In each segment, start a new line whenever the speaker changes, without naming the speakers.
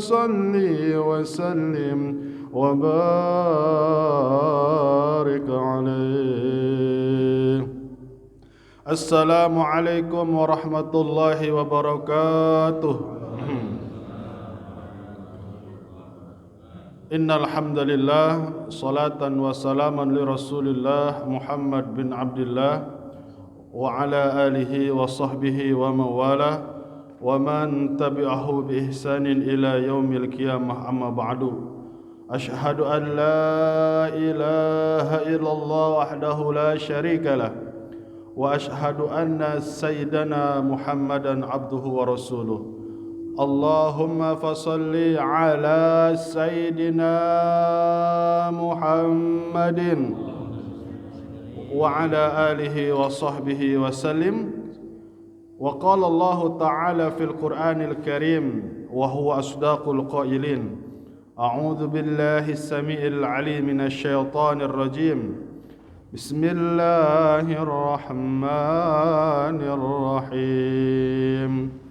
صل وسلم وبارك عليه. السلام عليكم ورحمة الله وبركاته. Innal hamdalillah salatan wa salaman li Rasulillah Muhammad bin Abdullah wa ala alihi wa sahbihi wa mawala wa man tabi'ahu bi ihsanin ila yaumil qiyamah, amma ba'du. Ashhadu an la ilaha illallah wahdahu la syarika lah wa ashhadu anna sayyidana Muhammadan abduhu wa rasuluh. Allahumma fasalli ala Sayyidina Muhammadin wa ala alihi wa sahbihi wa sallim. Wa qala Allah ta'ala fil Qur'anil Karim wa huwa asdaqul qailin. A'udzu billahi as-sami'il 'alim minasy syaithanir rajim. Bismillahirrahmanirrahim.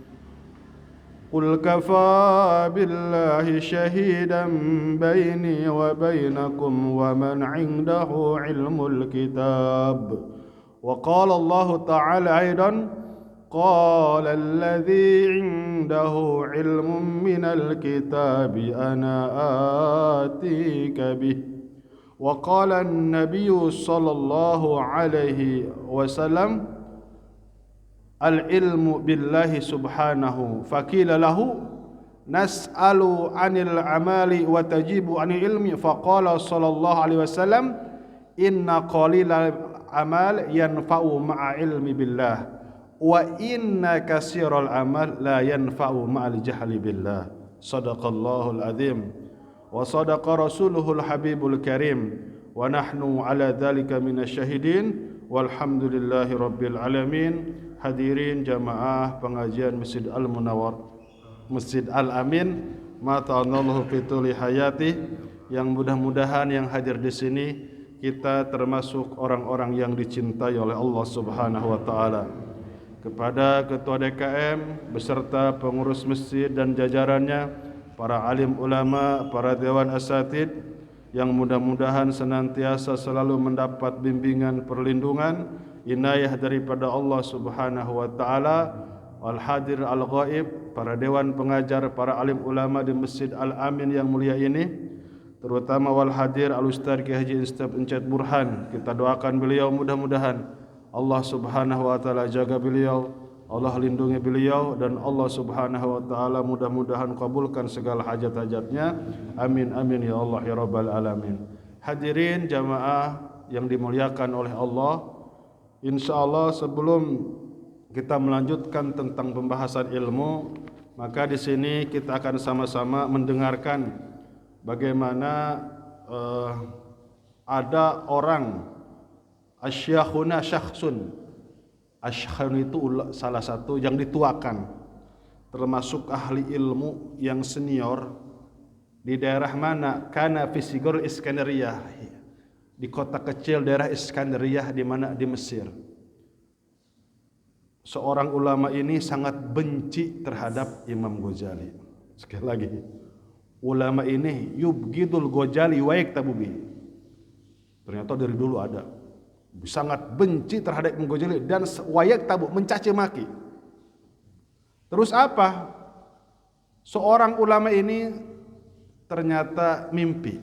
Qul kafaa billahi shahidan baini wa bainakum wa man 'indahu 'ilmul kitab. Wa qala Allah ta'ala aidan qala alladhi 'indahu 'ilmun minal kitabi ana atika bih. Wa qala an-nabiyyu sallallahu alaihi wasallam al-ilmu billahi subhanahu faqila lahu nas'alu 'anil amali wa tajibu 'anil ilmi faqala sallallahu alaihi wasallam inna qalilal amal yanfa'u ma'a ilmi billah wa inna katsiral amal la yanfa'u ma'al jahli billah. Shadaqallahul azim wa sadaqa rasuluhul habibul karim wa nahnu ala dzalika minasy syahidin walhamdulillahi rabbil alamin. Hadirin jamaah pengajian Masjid Al-Munawwar, Masjid Al-Amin, mata'anallahu fituli hayati, yang mudah-mudahan yang hadir di sini kita termasuk orang-orang yang dicintai oleh Allah Subhanahu wa taala. Kepada Ketua DKM beserta pengurus masjid dan jajarannya, para alim ulama, para dewan asatid yang mudah-mudahan senantiasa selalu mendapat bimbingan perlindungan inayah daripada Allah Subhanahu wa taala, wal hadir al ghaib, para dewan pengajar, para alim ulama di Masjid Al-Amin yang mulia ini, terutama wal hadir al Ustaz Ki Haji Ustaz Encet Burhan. Kita doakan beliau mudah-mudahan Allah Subhanahu wa taala jaga beliau, Allah lindungi beliau, dan Allah Subhanahu wa taala mudah-mudahan kabulkan segala hajat-hajatnya. Amin amin ya Allah ya rabbal alamin. Hadirin jamaah yang dimuliakan oleh Allah, insyaallah sebelum kita melanjutkan tentang pembahasan ilmu, maka di sini kita akan sama-sama mendengarkan bagaimana ada orang asyakhuna syakhsun. Asyakhun itu salah satu yang dituakan, termasuk ahli ilmu yang senior di daerah mana? Kana fi Sigor Iskandariyah, di kota kecil daerah Iskandariyah di mana? Di Mesir. Seorang ulama ini sangat benci terhadap Imam Ghazali. Sekali lagi, ulama ini yubghidul Ghazali wa yaktabu bihi. Ternyata dari dulu ada, sangat benci terhadap Imam Ghazali dan wa yaktabu, mencaci maki. Terus apa? Seorang ulama ini ternyata mimpi.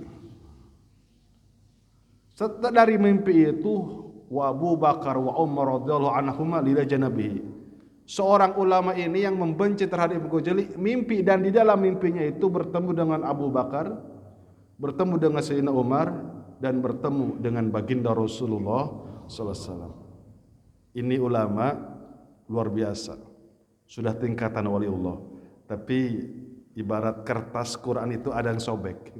Setelah dari mimpi itu, wa Abu Bakar wa Umar radhiyallahu anhuma lila janabihi. Seorang ulama ini yang membenci terhadap Imam Ghazali mimpi, dan di dalam mimpinya itu bertemu dengan Abu Bakar, bertemu dengan Sayyidina Umar, dan bertemu dengan baginda Rasulullah sallallahu alaihi wasallam. Ini ulama luar biasa, sudah tingkatan waliullah, tapi ibarat kertas Quran itu ada yang sobek.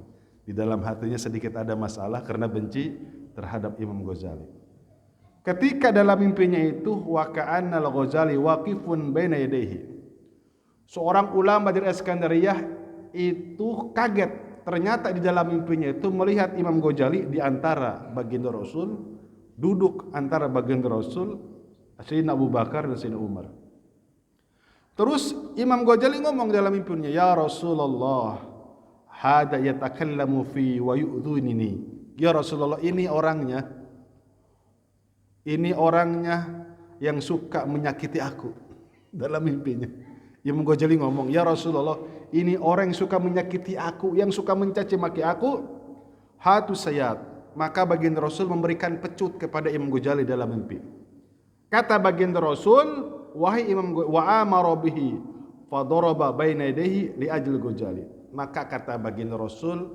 Di dalam hatinya sedikit ada masalah karena benci terhadap Imam Ghazali. Ketika dalam mimpinya itu, wa ka'anna al-Ghazali waqifun baina yadayhi. Seorang ulama dari Iskandariyah itu kaget, ternyata di dalam mimpinya itu melihat Imam Ghazali di antara baginda Rasul, duduk antara baginda Rasul, Sayyidina Abu Bakar dan Sayyidina Umar. Terus Imam Ghazali ngomong dalam mimpinya, ya Rasulullah, hada yatakallamu fi wa yu'dhunini. Ya Rasulullah, ini orangnya yang suka menyakiti aku. Dalam mimpinya Imam Ghazali ngomong, ya Rasulullah, ini orang yang suka menyakiti aku, yang suka mencaci maki aku. Hatu sayat. Maka baginda Rasul memberikan pecut kepada Imam Ghazali dalam mimpi. Kata baginda Rasul, wahai Imam Ghazali, wa amara bihi fadaraba baina yadayhi li ajli Ghazali. Maka kata baginda Rasul,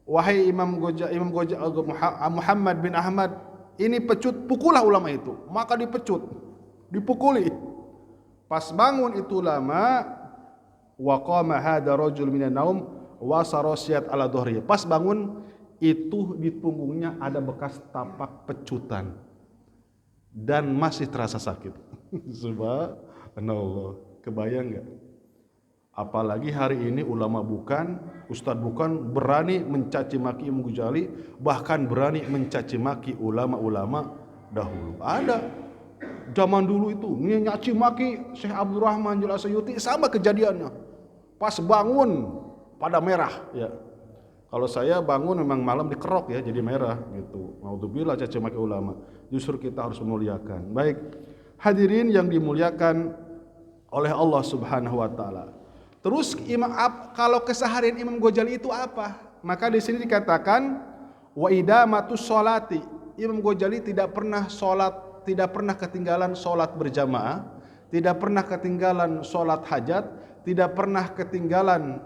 wahai Imam Muhammad bin Ahmad, ini pecut, pukullah ulama itu. Maka dipecut, dipukuli. Pas bangun itu ulama, wa qama hadha rajul minan naum wa sarasiyat ala dhuhri. Pas bangun itu di punggungnya ada bekas tapak pecutan dan masih terasa sakit. Subhanallah. Kebayang enggak? Apalagi hari ini ulama bukan, ustadz bukan, berani mencaci maki Imam Ghazali, bahkan berani mencaci maki ulama-ulama dahulu. Ada zaman dulu itu nyaci maki Syekh Abdurrahman Jalal Suyuti, sama kejadiannya. Pas bangun pada merah ya. Kalau saya bangun memang malam dikerok ya, jadi merah gitu. Naudzubillah caci maki ulama. Justru kita harus memuliakan. Baik, hadirin yang dimuliakan oleh Allah Subhanahu wa taala. Terus kalau keseharian Imam Ghazali itu apa? Maka di sini dikatakan wa idamatus sholati. Imam Ghazali tidak pernah sholat, tidak pernah ketinggalan sholat berjamaah, tidak pernah ketinggalan sholat hajat, tidak pernah ketinggalan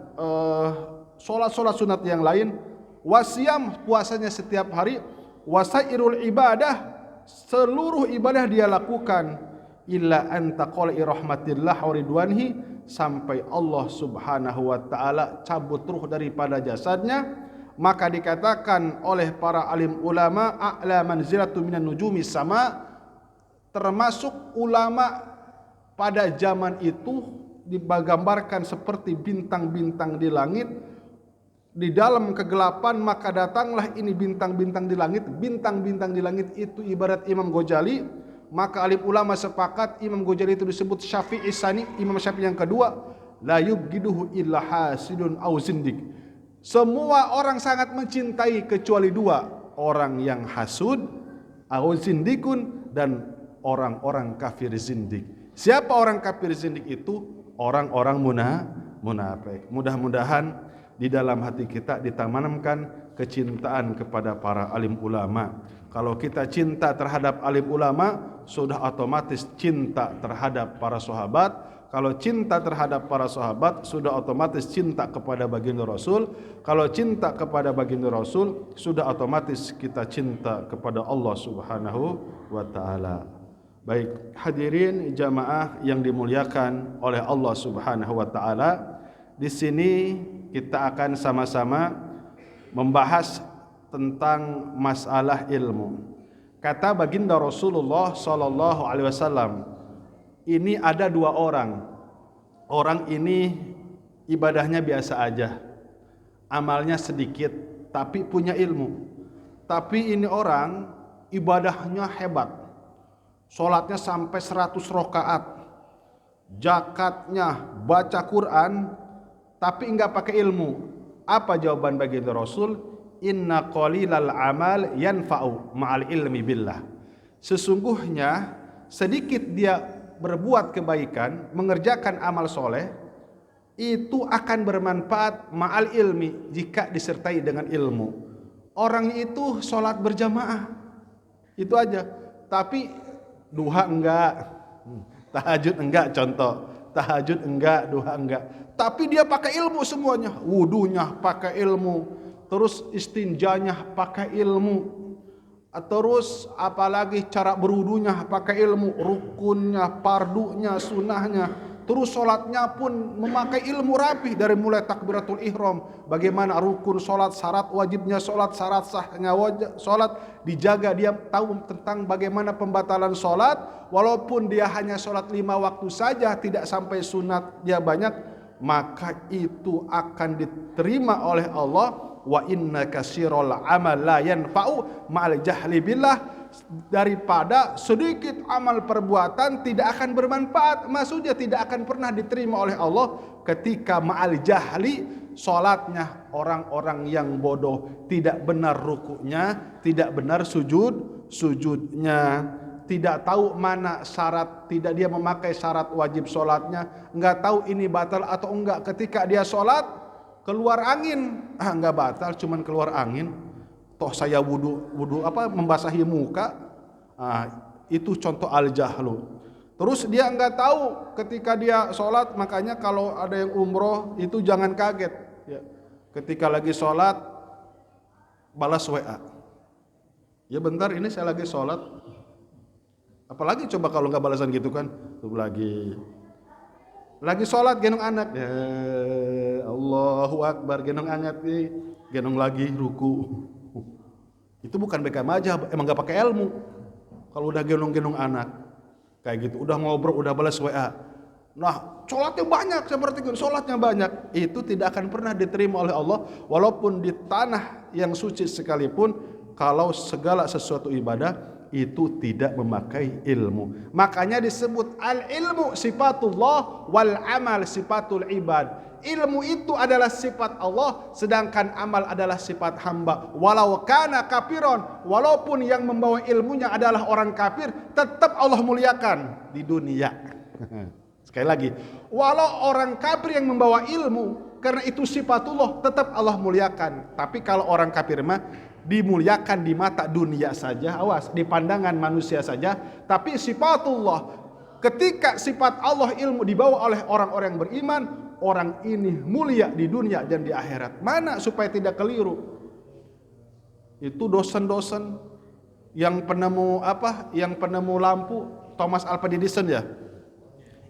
sholat sunat yang lain. Wasiyam, puasanya setiap hari. Wasairul ibadah, seluruh ibadah dia lakukan. Illa anta qala'i rahmatillah wa ridwanhi, sampai Allah Subhanahu wa taala cabut ruh daripada jasadnya. Maka dikatakan oleh para alim ulama, a'la manzilatu minan nujumi sama, termasuk ulama pada zaman itu digambarkan seperti bintang-bintang di langit. Di dalam kegelapan maka datanglah ini bintang-bintang di langit. Bintang-bintang di langit itu ibarat Imam Ghazali. Maka alim ulama sepakat Imam Ghazali itu disebut Syafi'i Sani, Imam Syafi'i yang kedua. La yubgiduhu illa hasidun au zindik. Semua orang sangat mencintai kecuali dua, orang yang hasud au zindikun, dan orang-orang kafir zindik. Siapa orang kafir zindik itu? Orang-orang munafik. Mudah-mudahan di dalam hati kita ditanamkan kecintaan kepada para alim ulama. Kalau kita cinta terhadap alim ulama, sudah otomatis cinta terhadap para sahabat. Kalau cinta terhadap para sahabat, sudah otomatis cinta kepada baginda Rasul. Kalau cinta kepada baginda Rasul, sudah otomatis kita cinta kepada Allah Subhanahu wa taala. Baik, hadirin jamaah yang dimuliakan oleh Allah Subhanahu wa taala, di sini kita akan sama-sama membahas tentang masalah ilmu. Kata baginda Rasulullah sallallahu alaihi wasallam, ini ada dua orang. Orang ini ibadahnya biasa aja, amalnya sedikit, tapi punya ilmu. Tapi ini orang ibadahnya hebat, sholatnya sampai 100 rakaat, zakatnya, baca Quran, tapi enggak pakai ilmu. Apa jawaban baginda Rasul? Inna qalilal amal yanfa'u ma'al ilmi billah. Sesungguhnya sedikit dia berbuat kebaikan, mengerjakan amal soleh, itu akan bermanfaat ma'al ilmi, jika disertai dengan ilmu. Orang itu sholat berjamaah, itu aja. Tapi duha enggak, tahajud enggak, contoh. Tahajud enggak, duha enggak. Tapi dia pakai ilmu semuanya. Wudunya pakai ilmu, terus istinjanya pakai ilmu, terus apalagi cara berwudunya pakai ilmu, rukunnya, pardunya, sunahnya, terus sholatnya pun memakai ilmu rapi, dari mulai takbiratul ihram, bagaimana rukun sholat, syarat wajibnya sholat, syarat sahnya sholat dijaga. Dia tahu tentang bagaimana pembatalan sholat, walaupun dia hanya sholat 5 waktu saja, tidak sampai sunat dia banyak, maka itu akan diterima oleh Allah. Wa inna katsirul amal la yanfa'u ma'al jahli billah. daripada sedikit amal perbuatan tidak akan bermanfaat. Maksudnya tidak akan pernah diterima oleh Allah ketika ma'al jahli, salatnya orang-orang yang bodoh, tidak benar rukuknya, tidak benar sujudnya, tidak tahu mana syarat, tidak dia memakai syarat wajib salatnya, enggak tahu ini batal atau enggak. Ketika dia salat keluar angin, enggak batal, cuman keluar angin. Toh saya wudu membasahi muka. Itu contoh al-jahlu. Terus dia enggak tahu ketika dia sholat, makanya kalau ada yang umroh itu jangan kaget ya. Ketika lagi sholat balas WA, ya bentar ini saya lagi sholat. Apalagi coba kalau enggak balasan gitu kan. Tuh lagi sholat gendong anak, ya Allahu Akbar, gendong anak nih, gendong lagi ruku. Itu bukan bekam aja, emang gak pakai ilmu. Kalau udah gendong-gendong anak kayak gitu, udah ngobrol, udah balas WA. Nah, sholatnya banyak seperti itu, sholatnya banyak. Itu tidak akan pernah diterima oleh Allah, walaupun di tanah yang suci sekalipun, kalau segala sesuatu ibadah itu tidak memakai ilmu. Makanya disebut al-ilmu sifatullah wal amal sifatul ibad. Ilmu itu adalah sifat Allah, sedangkan amal adalah sifat hamba. Walau kana kafiron, walaupun yang membawa ilmunya adalah orang kafir, tetap Allah muliakan di dunia. Sekali lagi, walau orang kafir yang membawa ilmu, karena itu sifatullah, tetap Allah muliakan. Tapi kalau orang kafir mah dimuliakan di mata dunia saja, awas, di pandangan manusia saja. Tapi sifatullah, ketika sifat Allah ilmu dibawa oleh orang-orang yang beriman, orang ini mulia di dunia dan di akhirat. Mana supaya tidak keliru? Itu dosen-dosen yang penemu yang penemu lampu, Thomas Alva Edison ya.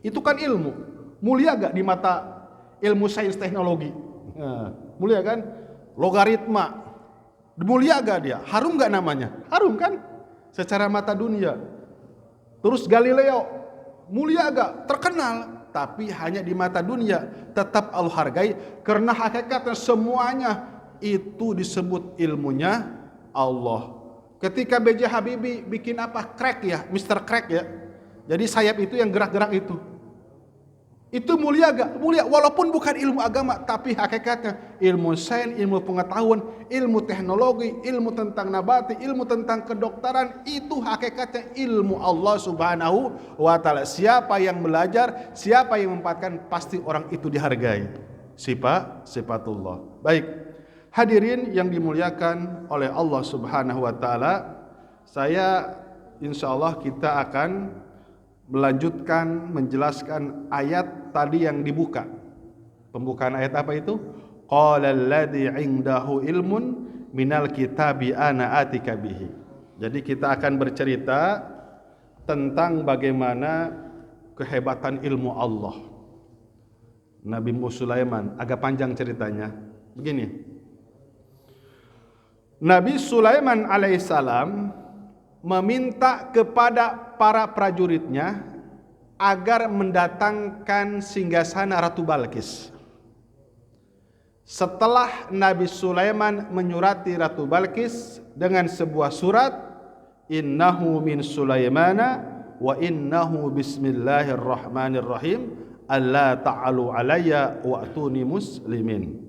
Itu kan ilmu. Mulia gak di mata ilmu sains teknologi? Nah, mulia kan? Logaritma. Mulia gak dia? Harum gak namanya? Harum kan? Secara mata dunia. Terus Galileo, mulia gak? Terkenal. Tapi hanya di mata dunia, tetap Allah hargai, karena hakikatnya semuanya itu disebut ilmunya Allah. Ketika B.J. Habibie bikin crack ya, Mr. Crack ya, jadi sayap itu yang gerak-gerak itu mulia gak? Mulia, walaupun bukan ilmu agama, tapi hakikatnya ilmu sains, ilmu pengetahuan, ilmu teknologi, ilmu tentang nabati, ilmu tentang kedokteran, itu hakikatnya ilmu Allah Subhanahu wa ta'ala. Siapa yang belajar, siapa yang memanfaatkan, pasti orang itu dihargai. Sifatullah. Baik, hadirin yang dimuliakan oleh Allah Subhanahu wa ta'ala, saya insyaallah kita akan melanjutkan menjelaskan ayat tadi yang dibuka. Pembukaan ayat apa itu? Qala alladzi 'indahu ilmun minal kitabi ana atika bihi. Jadi kita akan bercerita tentang bagaimana kehebatan ilmu Allah. Nabi Sulaiman, agak panjang ceritanya. Begini. Nabi Sulaiman alaihissalam meminta kepada para prajuritnya agar mendatangkan singgasana Ratu Balkis. Setelah Nabi Sulaiman menyurati Ratu Balkis dengan sebuah surat, innahu min Sulaimana wa innahu bismillahirrahmanirrahim alla ta'alu alayya wa'tuni muslimin.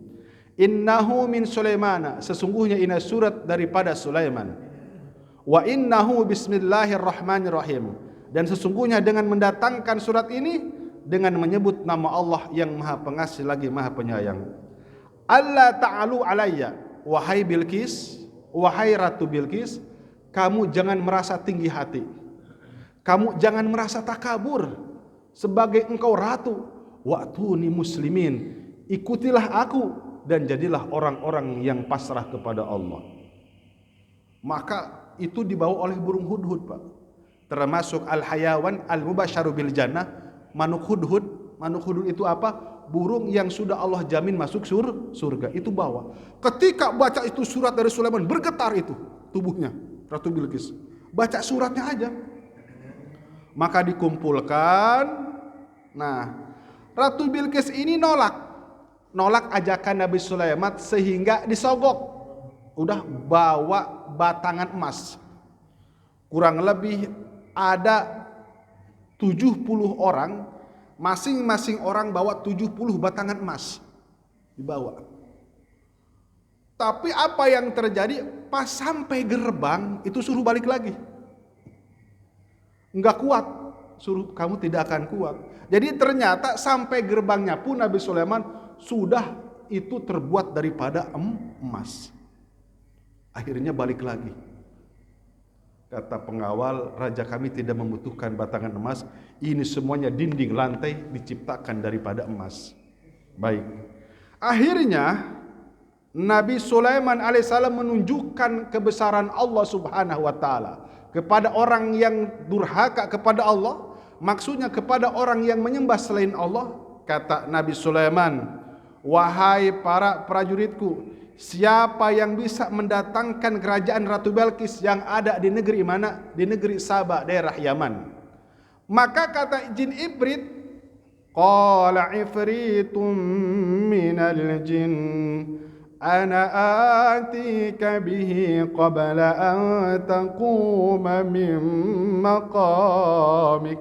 Innahu min Sulaimana, sesungguhnya ini surat daripada Sulaiman. Wa innahu bismillahirrahmanirrahim, dan sesungguhnya dengan mendatangkan surat ini dengan menyebut nama Allah yang Maha Pengasih lagi Maha Penyayang. Alla ta'alu alayya, wahai Bilqis, wahai Ratu Bilqis, kamu jangan merasa tinggi hati. Kamu jangan merasa takabur sebagai engkau ratu. Wa'tuni muslimin, ikutilah aku dan jadilah orang-orang yang pasrah kepada Allah. Maka itu dibawa oleh burung hudhud, Pak. Termasuk al-hayawan al-mubasyaru bil jannah, manuk hudhud. Manuk hudhud itu apa? Burung yang sudah Allah jamin masuk surga. Itu bawa. Ketika baca itu surat dari Sulaiman, bergetar itu tubuhnya Ratu Bilqis. Baca suratnya aja. Maka dikumpulkan. Nah, Ratu Bilqis ini nolak ajakan Nabi Sulaiman sehingga disogok. Udah bawa batangan emas. kurang lebih ada 70 orang, masing-masing orang bawa 70 batangan emas dibawa. Tapi apa yang terjadi pas sampai gerbang itu suruh balik lagi. Enggak kuat, suruh kamu tidak akan kuat. Jadi ternyata sampai gerbangnya pun Nabi Sulaiman sudah itu terbuat daripada emas. Akhirnya balik lagi. Kata pengawal, raja kami tidak membutuhkan batangan emas. Ini semuanya dinding lantai diciptakan daripada emas. Baik. Akhirnya Nabi Sulaiman alaihissalam menunjukkan kebesaran Allah subhanahu wa ta'ala kepada orang yang durhaka kepada Allah. Maksudnya kepada orang yang menyembah selain Allah. Kata Nabi Sulaiman, wahai para prajuritku, siapa yang bisa mendatangkan kerajaan Ratu Balqis yang ada di negeri mana? Di negeri Sabah, daerah Yaman. Maka kata jin ibrit, qala ifritum minal jin ana atika bihi qabla an taquma min maqamik.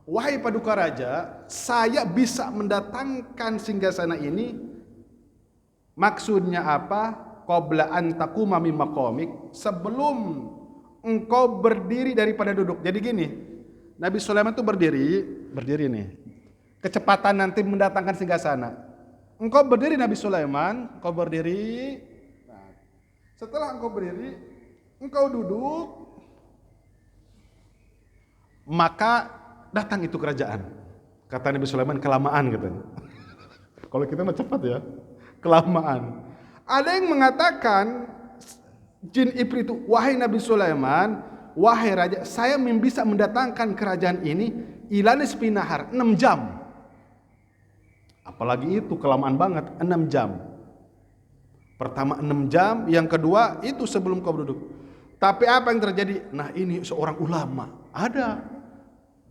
Wahai paduka raja, saya bisa mendatangkan singgasana ini. Maksudnya apa? Qabla an taquma min maqamik, sebelum engkau berdiri daripada duduk. Jadi gini, Nabi Sulaiman itu berdiri nih. Kecepatan nanti mendatangkan singgasana. Engkau berdiri Nabi Sulaiman, engkau berdiri. Nah, setelah engkau berdiri, engkau duduk, maka datang itu kerajaan. Kata Nabi Sulaiman, kelamaan katanya. Kalau kita mah cepat ya, kelamaan. Ada yang mengatakan jin ibrit itu, wahai Nabi Sulaiman, wahai raja, saya bisa mendatangkan kerajaan ini ilanis pinahar 6 jam. Apalagi itu kelamaan banget, 6 jam. Pertama 6 jam, yang kedua itu sebelum kau duduk. Tapi apa yang terjadi? Nah ini seorang ulama. Ada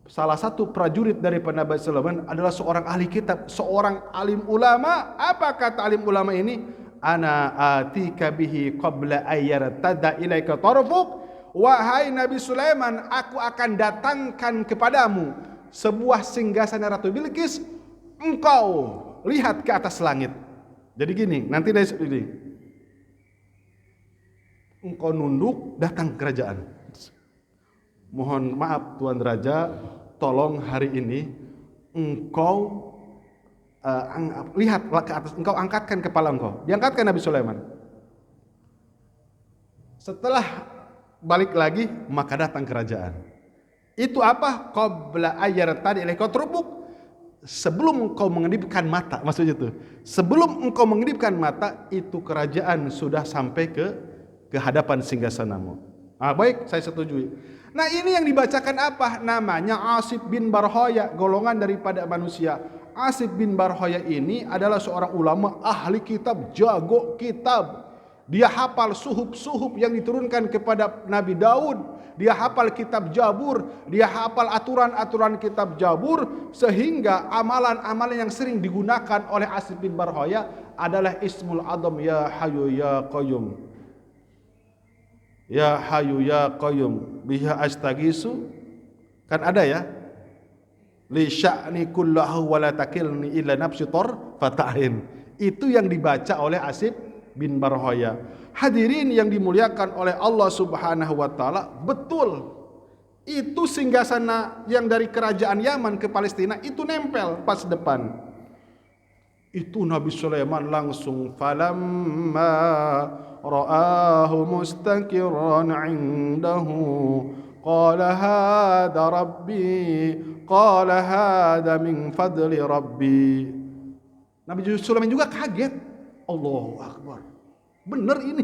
salah satu prajurit dari Nabi Sulaiman adalah seorang ahli kitab, seorang alim ulama. Apa kata alim ulama ini? Ana atika bihi qabla ayyartada ilaika tarfuk. Wahai Nabi Sulaiman, aku akan datangkan kepadamu sebuah singgasana Ratu Bilqis. Engkau lihat ke atas langit. Jadi gini, nanti dari sini engkau nunduk, datang kerajaan. Mohon maaf Tuan Raja, tolong hari ini engkau lihat ke atas, engkau angkatkan kepala engkau. Diangkatkan Nabi Sulaiman. Setelah balik lagi, maka datang kerajaan. Itu apa? Qabla ayyartadi ilaika tarfuk. Sebelum engkau mengedipkan mata, maksudnya itu. Sebelum engkau mengedipkan mata, itu kerajaan sudah sampai ke hadapan singgasanamu. Baik, saya setujui. Nah, ini yang dibacakan apa? Namanya Asif bin Barhoya, golongan daripada manusia. Asif bin Barhoya ini adalah seorang ulama ahli kitab, jago kitab. Dia hafal suhuf-suhuf yang diturunkan kepada Nabi Daud. Dia hafal kitab Jabur, dia hafal aturan-aturan kitab Jabur, sehingga amalan-amalan yang sering digunakan oleh Asif bin Barhoya adalah Ismul Adam, ya Hayyu ya Qayyum. Ya Hayyu ya Qayyum biha astagisu. Kan ada ya? Li sya'ni kullahu wa la takilni illa nafsi fata'in. Itu yang dibaca oleh Asif bin Barhoya. Hadirin yang dimuliakan oleh Allah Subhanahu wa taala, betul. Itu singgasana yang dari kerajaan Yaman ke Palestina itu nempel pas depan. Itu Nabi Sulaiman langsung falamma ra'ahu mustaqiran 'indahu qala hadha rabbi qala hadha min fadli rabbi. Nabi Sulaiman juga kaget. Allahu Akbar. Benar ini.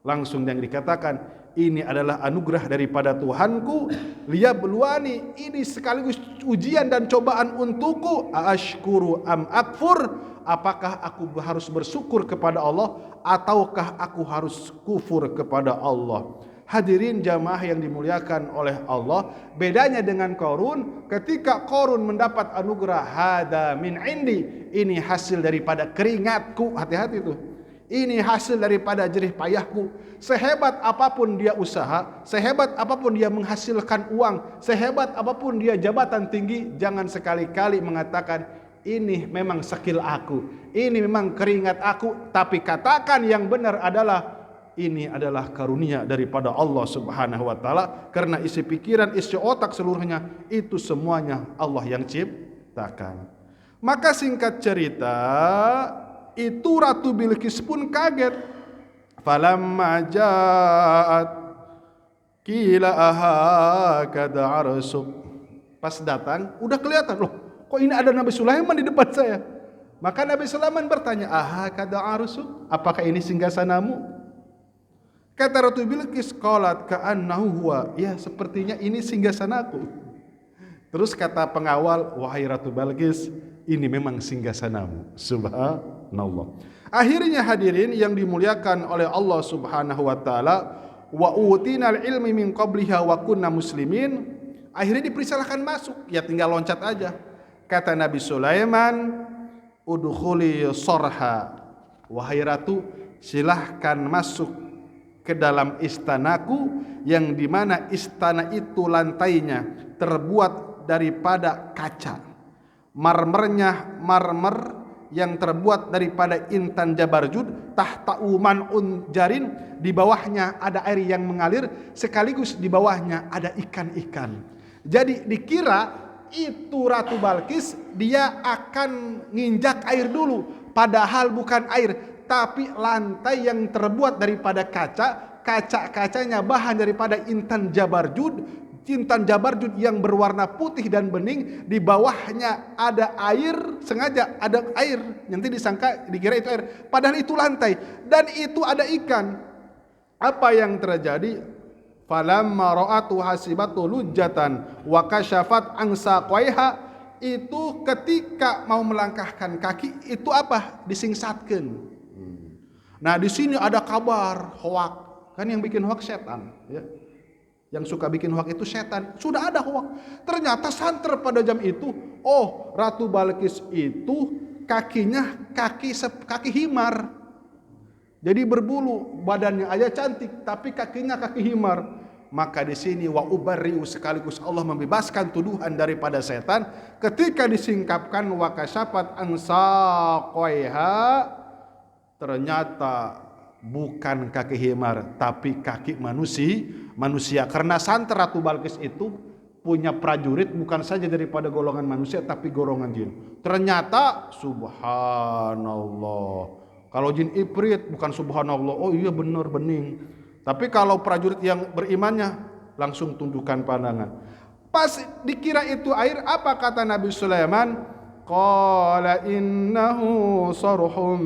Langsung yang dikatakan, ini adalah anugerah daripada Tuhanku. Liyabluwani, ini sekaligus ujian dan cobaan untukku. Ashkuru am akfur, apakah aku harus bersyukur kepada Allah ataukah aku harus kufur kepada Allah. Hadirin jamaah yang dimuliakan oleh Allah, bedanya dengan Qarun, ketika Qarun mendapat anugerah hada min indi, ini hasil daripada keringatku, hati-hati tuh. Ini hasil daripada jerih payahku. Sehebat apapun dia usaha, sehebat apapun dia menghasilkan uang, sehebat apapun dia jabatan tinggi, jangan sekali-kali mengatakan ini memang skill aku, ini memang keringat aku, tapi katakan yang benar adalah ini adalah karunia daripada Allah Subhanahu wa taala, karena isi pikiran, isi otak seluruhnya itu semuanya Allah yang ciptakan. Maka singkat cerita, itu Ratu Bilqis pun kaget. Falamma ja'at qila ahakada arsuk. Pas datang, udah kelihatan loh, kok ini ada Nabi Sulaiman di depan saya. Maka Nabi Sulaiman bertanya, ahakada arsuk? Apakah ini singgasanamu? Kata Ratu Bilqis, qalat ka'annahu huwa. Ya, sepertinya ini singgasanaku. Terus kata pengawal, wahai Ratu Bilqis, ini memang singgasanamu. Subhanallah. Akhirnya hadirin yang dimuliakan oleh Allah Subhanahu wa taala, wa utinal ilmi min qabliha wa kunna muslimin. Akhirnya dipersilakan masuk, ya tinggal loncat aja. Kata Nabi Sulaiman, udkhuli sorha. Wahai ratu, silahkan masuk ke dalam istanaku, yang dimana istana itu lantainya terbuat daripada kaca. Marmernya marmer yang terbuat daripada intan jabarjud, tahta uman jarin, di bawahnya ada air yang mengalir, sekaligus di bawahnya ada ikan-ikan. Jadi dikira itu Ratu Bilqis dia akan nginjak air dulu, padahal bukan air, tapi lantai yang terbuat daripada kaca, kaca-kacanya bahan daripada intan jabarjud yang berwarna putih dan bening, di bawahnya ada air, sengaja ada air, nanti dikira itu air, padahal itu lantai, dan itu ada ikan. Apa yang terjadi? Falamma ra'atu hasibatu lujjatan wa kasyafat an saqaiha. Itu ketika mau melangkahkan kaki, itu apa? Disingsatkeun. Nah, di sini ada kabar hoak. Kan yang bikin hoak setan, ya. Yang suka bikin hoak itu setan. Sudah ada hoak. Ternyata santer pada jam itu, oh, Ratu Bilqis itu kakinya kaki himar. Jadi berbulu, badannya aja cantik, tapi kakinya kaki himar. Maka di sini wa ubarriu, sekaligus Allah membebaskan tuduhan daripada setan ketika disingkapkan wa kasyafat an saqaiha. Ternyata bukan kaki himar, tapi kaki manusia. Karena santer Ratu Bilqis itu punya prajurit bukan saja daripada golongan manusia, tapi golongan jin. Ternyata subhanallah, kalau jin ifrit bukan subhanallah, oh iya benar bening. Tapi kalau prajurit yang berimannya langsung tundukkan pandangan. Pas dikira itu air, apa kata Nabi Sulaiman? Qala innahu sarhum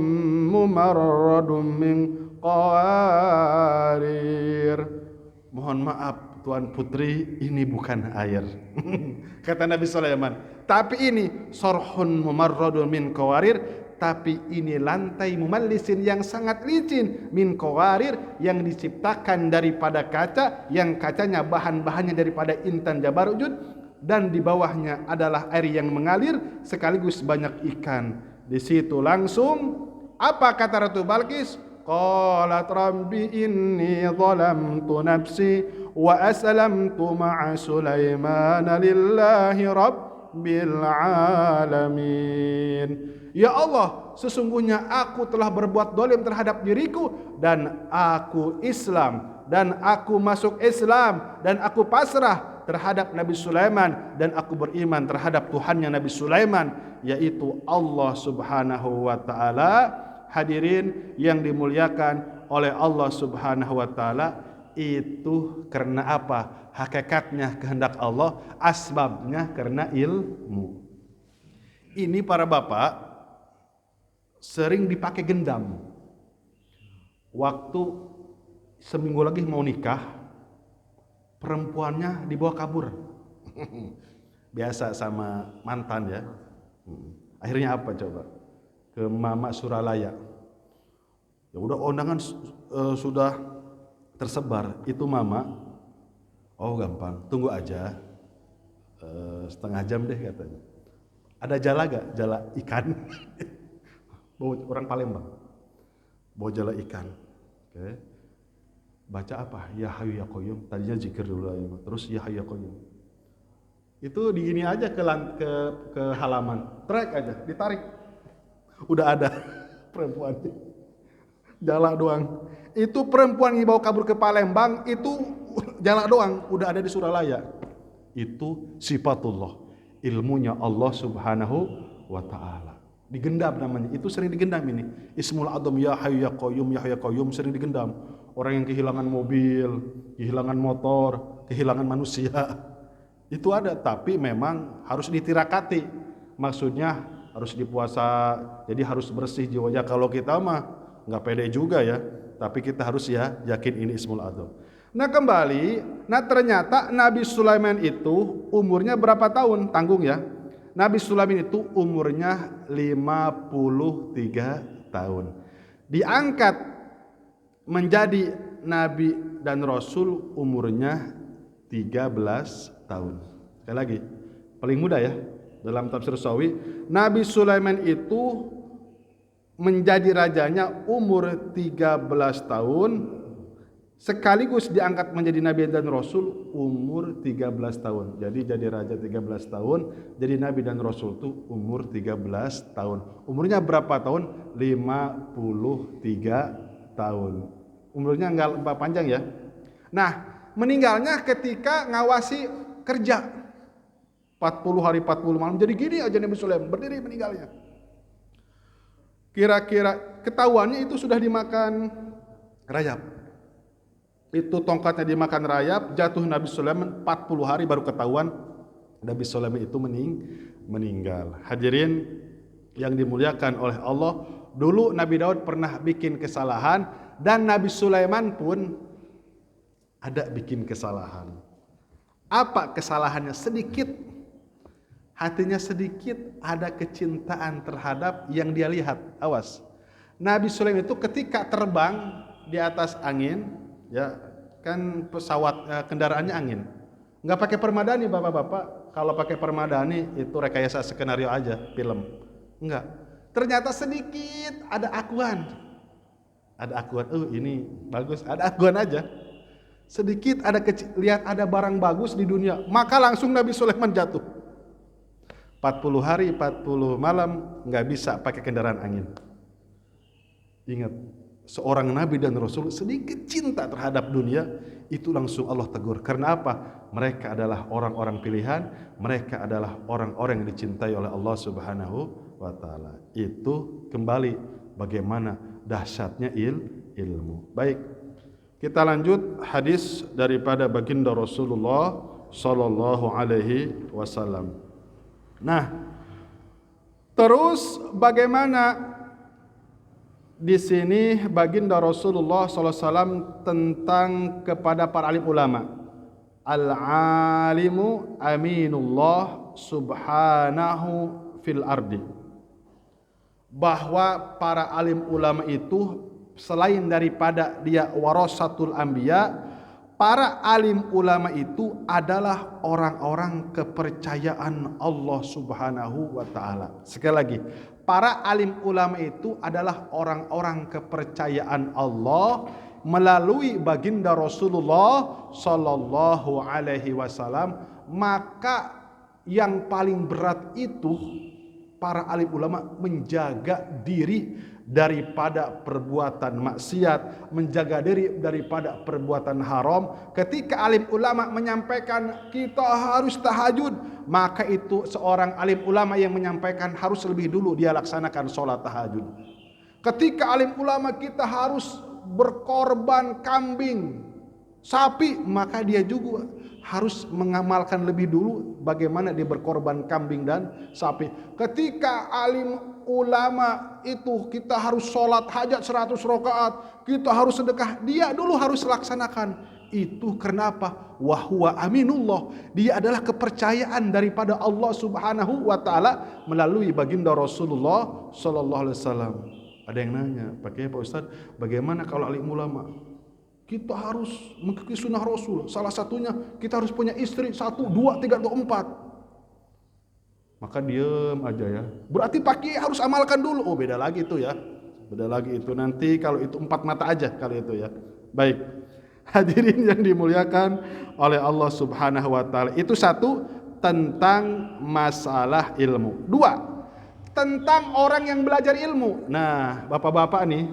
mumarradun min qawarir. Mohon maaf Tuan Putri, ini bukan air. Kata Nabi Sulaiman, tapi ini sarhun mumarradun min qawarir, tapi ini lantai mumallisin yang sangat licin, min qawarir, yang diciptakan daripada kaca, yang kacanya bahan-bahannya daripada intan jabarjud, dan di bawahnya adalah air yang mengalir sekaligus banyak ikan. Di situ langsung apa kata Ratu Bilqis? Qalat rabbi inni zalamtu nafsi wa aslamtu ma'a Sulaiman lillahi rabbil alamin. Ya Allah, sesungguhnya aku telah berbuat dolim terhadap diriku, dan aku Islam, dan aku masuk Islam, dan aku pasrah terhadap Nabi Sulaiman, dan aku beriman terhadap Tuhannya Nabi Sulaiman, yaitu Allah Subhanahu wa taala. Hadirin yang dimuliakan oleh Allah Subhanahu wa taala, itu karena apa? Hakikatnya kehendak Allah, asbabnya karena ilmu. Ini para bapak sering dipakai gendam. Waktu seminggu lagi mau nikah, perempuannya dibawa kabur. Biasa sama mantan ya. Akhirnya apa coba? Ke Mama Suralaya. Ya udah, undangan sudah tersebar. Itu Mama, oh gampang, tunggu aja, setengah jam deh katanya. Ada jala gak? Jala ikan. Orang Palembang bawa jala ikan. Oke. Baca apa? Ya Hayyu Ya Qayyum. Tadinya zikir dulu ya. Terus Ya Hayyu Ya Qayyum. Itu digini aja ke halaman, trek aja, ditarik. Udah ada perempuan. Jala doang. Itu perempuan yang bawa kabur ke Palembang itu jala doang, udah ada di Suralaya. Itu sifatullah. Ilmunya Allah Subhanahu wa taala. Digendam namanya. Itu sering digendam ini. Ismul Adzam Ya Hayyu Ya Qayyum, Ya Hayyu Ya Qayyum sering digendam. Orang yang kehilangan mobil, kehilangan motor, kehilangan manusia. Itu ada, tapi memang harus ditirakati. Maksudnya harus dipuasa, jadi harus bersih jiwanya. Kalau kita mah nggak pede juga ya, tapi kita harus ya yakin ini Ismul Adzam. Nah kembali, ternyata Nabi Sulaiman itu umurnya berapa tahun? Tanggung ya. Nabi Sulaiman itu umurnya 53 tahun. Diangkat menjadi Nabi dan Rasul umurnya 13 tahun. Sekali lagi, paling mudah ya dalam tafsir Sawi, Nabi Sulaiman itu menjadi rajanya umur 13 tahun, sekaligus diangkat menjadi Nabi dan Rasul umur 13 tahun. Jadi raja 13 tahun, jadi Nabi dan Rasul itu umur 13 tahun. Umurnya berapa tahun? 53 tahun. Umurnya enggak panjang ya. Nah, meninggalnya ketika ngawasi kerja 40 hari 40 malam. Jadi gini aja Nabi Sulaiman berdiri meninggalnya. Kira-kira ketahuannya itu sudah dimakan rayap. Itu tongkatnya dimakan rayap, jatuh Nabi Sulaiman 40 hari baru ketahuan Nabi Sulaiman itu meninggal. Hadirin yang dimuliakan oleh Allah, dulu Nabi Daud pernah bikin kesalahan dan Nabi Sulaiman pun ada bikin kesalahan. Apa kesalahannya? Sedikit. Hatinya sedikit ada kecintaan terhadap yang dia lihat. Awas. Nabi Sulaiman itu ketika terbang di atas angin, ya kan pesawat kendaraannya angin. Enggak pakai permadani Bapak-bapak. Kalau pakai permadani itu rekayasa skenario aja, film. Enggak. Ternyata sedikit ada akuan. Ada akuan. Ini bagus. Ada akuan aja. Sedikit ada lihat ada barang bagus di dunia, maka langsung Nabi Sulaiman jatuh. 40 hari 40 malam nggak bisa pakai kendaraan angin. Ingat, seorang Nabi dan Rasul sedikit cinta terhadap dunia, itu langsung Allah tegur. Karena apa? Mereka adalah orang-orang pilihan, mereka adalah orang-orang yang dicintai oleh Allah Subhanahu wa taala. Itu kembali bagaimana dahsyatnya ilmu. Baik. Kita lanjut hadis daripada baginda Rasulullah sallallahu alaihi wasallam. Nah, terus bagaimana di sini baginda Rasulullah sallallahu alaihi wasallam tentang kepada para alim ulama. Al-alimu aminullah subhanahu fil ardi. Bahwa para alim ulama itu selain daripada dia warasatul anbiya, para alim ulama itu adalah orang-orang kepercayaan Allah Subhanahu wa taala. Sekali lagi, para alim ulama itu adalah orang-orang kepercayaan Allah melalui baginda Rasulullah sallallahu alaihi wasallam. Maka yang paling berat itu para alim ulama menjaga diri daripada perbuatan maksiat, menjaga diri daripada perbuatan haram. Ketika alim ulama menyampaikan kita harus tahajud, maka itu seorang alim ulama yang menyampaikan harus lebih dulu dia laksanakan sholat tahajud. Ketika alim ulama kita harus berkorban kambing, sapi, maka dia juga harus mengamalkan lebih dulu bagaimana dia berkorban kambing dan sapi. Ketika alim ulama itu kita harus sholat hajat 100 rakaat, kita harus sedekah, dia dulu harus laksanakan. Itu kenapa? Wahwa aminullah, dia adalah kepercayaan daripada Allah Subhanahu wa taala melalui baginda Rasulullah sallallahu alaihi wasallam. Ada yang nanya, Pak Ustaz, bagaimana kalau alim ulama? Kita harus mengikuti sunnah Rasul. Salah satunya kita harus punya istri 1, 2, 3, atau 4. Maka diam aja ya. Berarti Pak Kiai harus amalkan dulu. Oh beda lagi itu ya. Beda lagi itu nanti kalau itu 4 mata aja kalau itu ya. Baik. Hadirin yang dimuliakan oleh Allah Subhanahu wa taala. Itu satu tentang masalah ilmu. Dua, tentang orang yang belajar ilmu. Nah, bapak-bapak nih,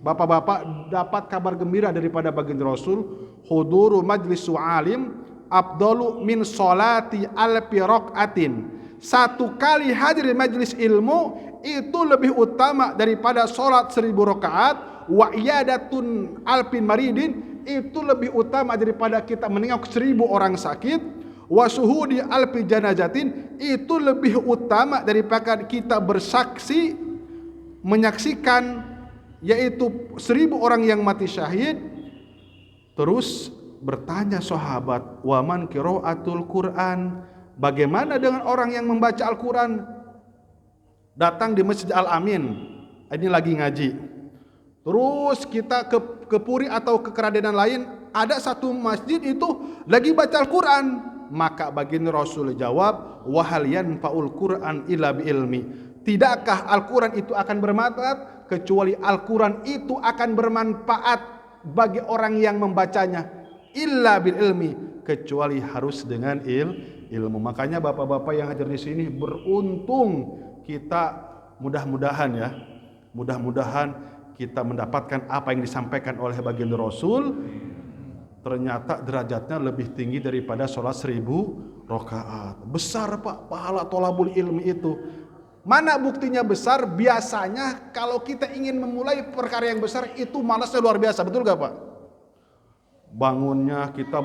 bapak-bapak dapat kabar gembira daripada baginda Rasul, huduru majlis alim afdalu min sholati alfi raqatin. Satu kali hadir di majelis ilmu itu lebih utama daripada sholat 1000 rakaat. Wa iyadatun alfin maridin, itu lebih utama daripada kita menengok 1000 orang sakit. Wa syuhudi alfi janazatin, itu lebih utama daripada kita bersaksi menyaksikan yaitu 1000 orang yang mati syahid. Terus bertanya sahabat, waman qiraatul Quran, bagaimana dengan orang yang membaca Al-Quran? Datang di Masjid Al-Amin, ini lagi ngaji. Terus kita ke Puri atau ke Keradenan lain, ada satu masjid itu lagi baca Al-Quran. Maka baginda Rasul jawab, wahal yanfa'ul Quran illa bi ilmi. Tidakkah Al-Quran itu akan bermanfaat kecuali Al-Quran itu akan bermanfaat bagi orang yang membacanya, illa bil ilmi, kecuali harus dengan ilmu. Makanya bapak-bapak yang hadir di sini beruntung kita, mudah-mudahan kita mendapatkan apa yang disampaikan oleh baginda Rasul. Ternyata derajatnya lebih tinggi daripada sholat 1000 rakaat. Besar Pak pahala tolabul ilmi itu. Mana buktinya besar? Biasanya kalau kita ingin memulai perkara yang besar itu malasnya luar biasa, betul gak Pak? Bangunnya kita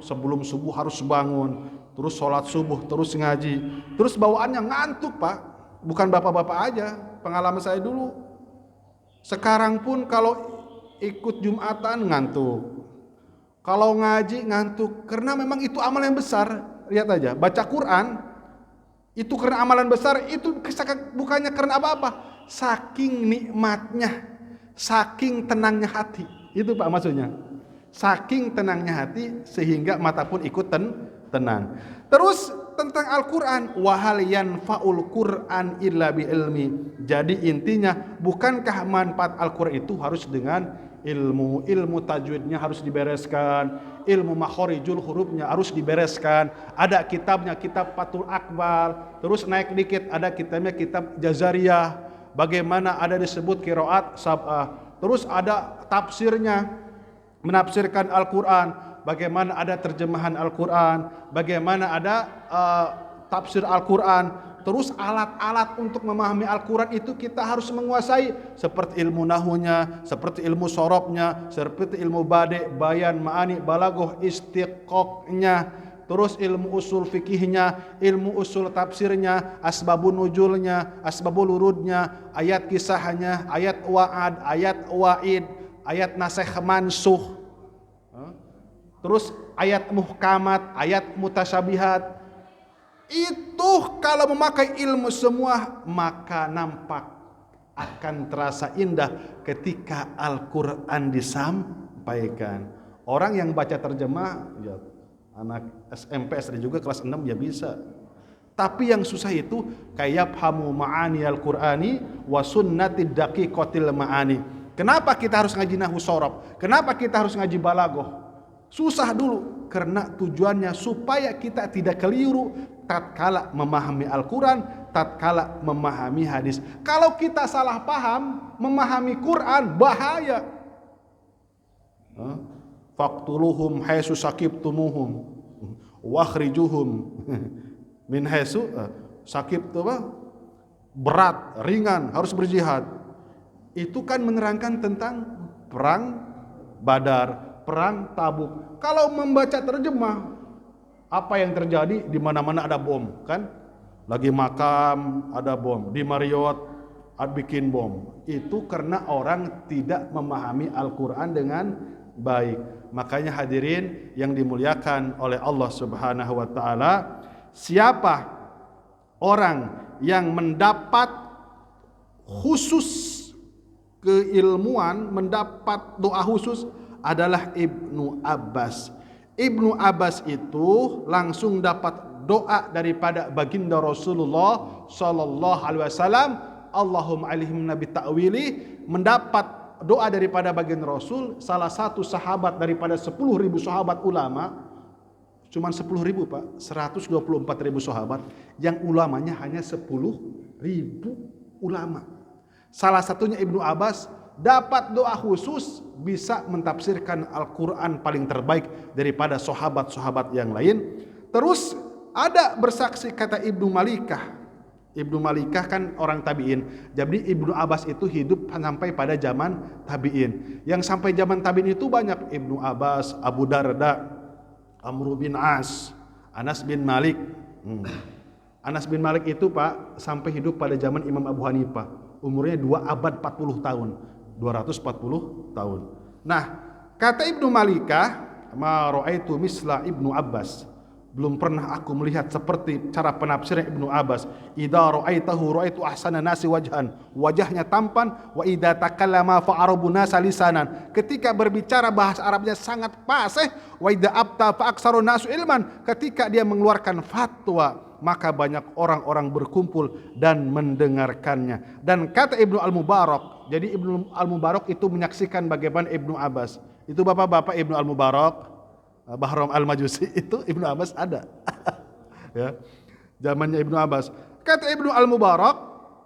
sebelum subuh harus bangun, terus sholat subuh, terus ngaji, terus bawaannya ngantuk Pak. Bukan bapak-bapak aja, pengalaman saya dulu. Sekarang pun kalau ikut Jumatan ngantuk, kalau ngaji ngantuk, karena memang itu amal yang besar. Lihat aja, baca Quran itu karena amalan besar, itu bukannya karena apa-apa, saking nikmatnya, saking tenangnya hati. Itu Pak maksudnya. Saking tenangnya hati sehingga mata pun ikut tenang. Terus tentang Al-Quran, wahal yanfa'ul Quran illa bi ilmi. Jadi intinya, bukankah manfaat Al-Quran itu harus dengan ilmu tajwidnya harus dibereskan, ilmu makhorijul hurufnya harus dibereskan. Ada kitabnya, kitab Fathul Akbar. Terus naik dikit, ada kitabnya, kitab Jazariyah. Bagaimana ada disebut qiraat sab'ah. Terus ada tafsirnya, menafsirkan Al-Quran. Bagaimana ada terjemahan Al-Quran. Bagaimana ada tafsir Al-Quran. Terus alat-alat untuk memahami Al-Quran itu kita harus menguasai, seperti ilmu nahunya, seperti ilmu sorobnya, seperti ilmu bade, bayan, ma'ani, balagoh, istiqoqnya, terus ilmu usul fikihnya, ilmu usul tafsirnya, asbabun nuzulnya, asbabul urudnya, ayat kisahnya, ayat wa'ad, ayat wa'id, ayat nasikh mansuh, terus ayat muhkamat, ayat mutasyabihat. Itu kalau memakai ilmu semua, maka nampak akan terasa indah ketika Al-Quran disampaikan. Orang yang baca terjemah, ya, anak SMP SD juga kelas 6 ya bisa. Tapi yang susah itu kayak hamu ma'ani Al-Qur'ani wa sunnati daqiqatil ma'ani. Kenapa kita harus ngaji nahwu sorob? Kenapa kita harus ngaji balagoh? Susah dulu, karena tujuannya supaya kita tidak keliru tatkala memahami Al-Quran, tatkala memahami hadis. Kalau kita salah paham memahami Quran, bahaya. Faqtuluhum haitsu saqibtumuhum wakhrijuhum min haitsu saqibtu, berat, ringan, harus berjihad. Itu kan menerangkan tentang perang Badar, perang Tabuk. Kalau membaca terjemah, apa yang terjadi? Di mana-mana ada bom, kan? Lagi makam ada bom, di Marriott bikin bom. Itu karena orang tidak memahami Al-Quran dengan baik. Makanya hadirin yang dimuliakan oleh Allah Subhanahu wa taala, siapa orang yang mendapat khusus keilmuan, mendapat doa khusus adalah Ibnu Abbas. Ibnu Abbas itu langsung dapat doa daripada baginda Rasulullah sallallahu alaihi wasallam, Allahumma alihim nabi ta'wili, mendapat doa daripada baginda Rasul, salah satu sahabat daripada 10.000 sahabat ulama, cuman 10.000 Pak, 124.000 sahabat, yang ulamanya hanya 10.000 ulama. Salah satunya Ibnu Abbas dapat doa khusus, bisa mentafsirkan Al-Quran paling terbaik daripada sahabat-sahabat yang lain. Terus ada bersaksi kata Ibnu Malikah. Ibnu Malikah kan orang tabi'in. Jadi Ibnu Abbas itu hidup sampai pada zaman tabi'in. Yang sampai zaman tabi'in itu banyak. Ibnu Abbas, Abu Darda, Amr bin As, Anas bin Malik. Anas bin Malik itu Pak sampai hidup pada zaman Imam Abu Hanifah. Umurnya 2 abad 40 tahun. 240 tahun. Nah, kata Ibnu Malikah, ma ra'aitu misla Ibnu Abbas. Belum pernah aku melihat seperti cara penafsiran Ibnu Abbas. Idza ra'aitahu ra'aitu ahsana nasi wajhan. Wajahnya tampan, wa idza takallama fa arabu nasa lisanan. Ketika berbicara bahasa Arabnya sangat fasih, wa idza abta fa aktsaru nasu ilman. Ketika dia mengeluarkan fatwa, maka banyak orang-orang berkumpul dan mendengarkannya. Dan kata Ibnu Al-Mubarak, jadi Ibnu Al-Mubarak itu menyaksikan bagaimana Ibnu Abbas. Itu bapak-bapak Ibnu Al-Mubarak, Bahram Al-Majusi itu Ibnu Abbas ada. Ya. Zamannya Ibnu Abbas. Kata Ibnu Al-Mubarak,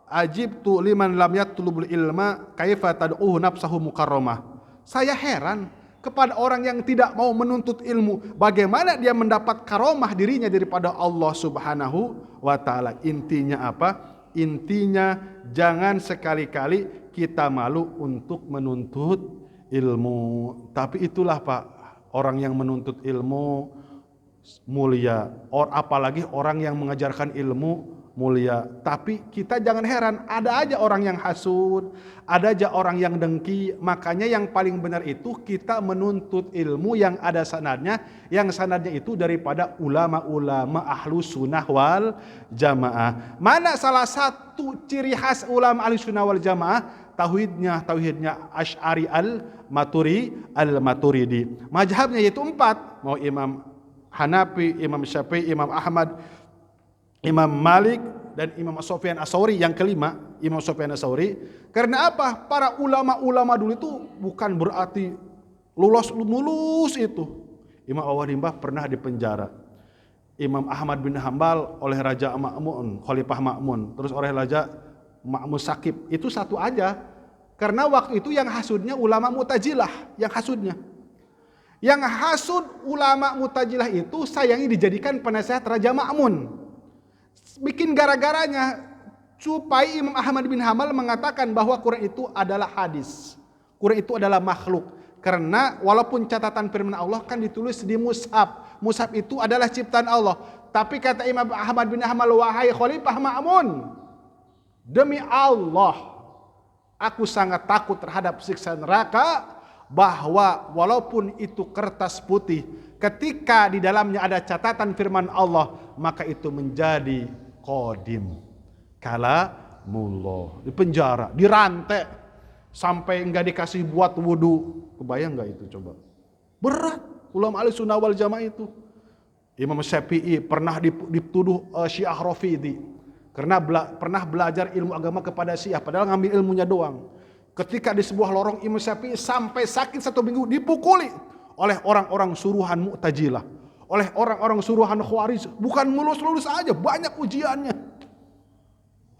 ajibtu liman lam yatlubul ilma kaifa tad'uhu nafsahu mukarramah. Saya heran kepada orang yang tidak mau menuntut ilmu, bagaimana dia mendapat karomah dirinya daripada Allah Subhanahu wa taala. Intinya apa? Intinya jangan sekali-kali kita malu untuk menuntut ilmu. Tapi itulah Pak, orang yang menuntut ilmu mulia, apalagi orang yang mengajarkan ilmu mulia. Tapi kita jangan heran, ada aja orang yang hasud, ada aja orang yang dengki. Makanya yang paling benar itu kita menuntut ilmu yang ada sanadnya, yang sanadnya itu daripada ulama-ulama ahlu sunnah wal jamaah. Mana salah satu ciri khas ulama ahlu sunnah wal jamaah? Tauhidnya Asy'ari al-Maturidi. Mazhabnya yaitu 4, mau Imam Hanafi, Imam Syafi'i, Imam Ahmad, Imam Malik, dan Imam Sufyan Ats-Tsauri yang kelima, Imam Sufyan Ats-Tsauri. Karena apa? Para ulama-ulama dulu itu bukan berarti mulus itu. Imam Abu Hanifah pernah dipenjara. Imam Ahmad bin Hambal oleh Raja Ma'mun, Khalifah Ma'mun, terus oleh Raja Ma'mun Sakib. Itu satu aja. Karena waktu itu yang hasudnya ulama Mu'tazilah, yang hasudnya. Yang hasud ulama Mu'tazilah itu sayangnya dijadikan penasehat Raja Ma'mun. Bikin gara-garanya supaya Imam Ahmad bin Hambal mengatakan bahwa Quran itu adalah hadis. Quran itu adalah makhluk. Karena walaupun catatan firman Allah kan ditulis di mushaf. Mushaf itu adalah ciptaan Allah. Tapi kata Imam Ahmad bin Hambal, wahai Khalifah Ma'mun, demi Allah, aku sangat takut terhadap siksa neraka, bahwa walaupun itu kertas putih, ketika di dalamnya ada catatan firman Allah, maka itu menjadi qadim, kalamullah. Di penjara, dirantai, sampai enggak dikasih buat wudu. Kebayang enggak itu coba? Berat ulama Ahlussunnah wal Jamaah itu. Imam Syafi'i pernah dituduh Syiah Rafidhi karena pernah belajar ilmu agama kepada Syiah, padahal ngambil ilmunya doang. Ketika di sebuah lorong, Imam Syafi'i sampai sakit 1 minggu dipukuli oleh orang-orang suruhan Mu'tazilah, oleh orang-orang suruhan Khawarij. Bukan mulus-lulus aja, banyak ujiannya.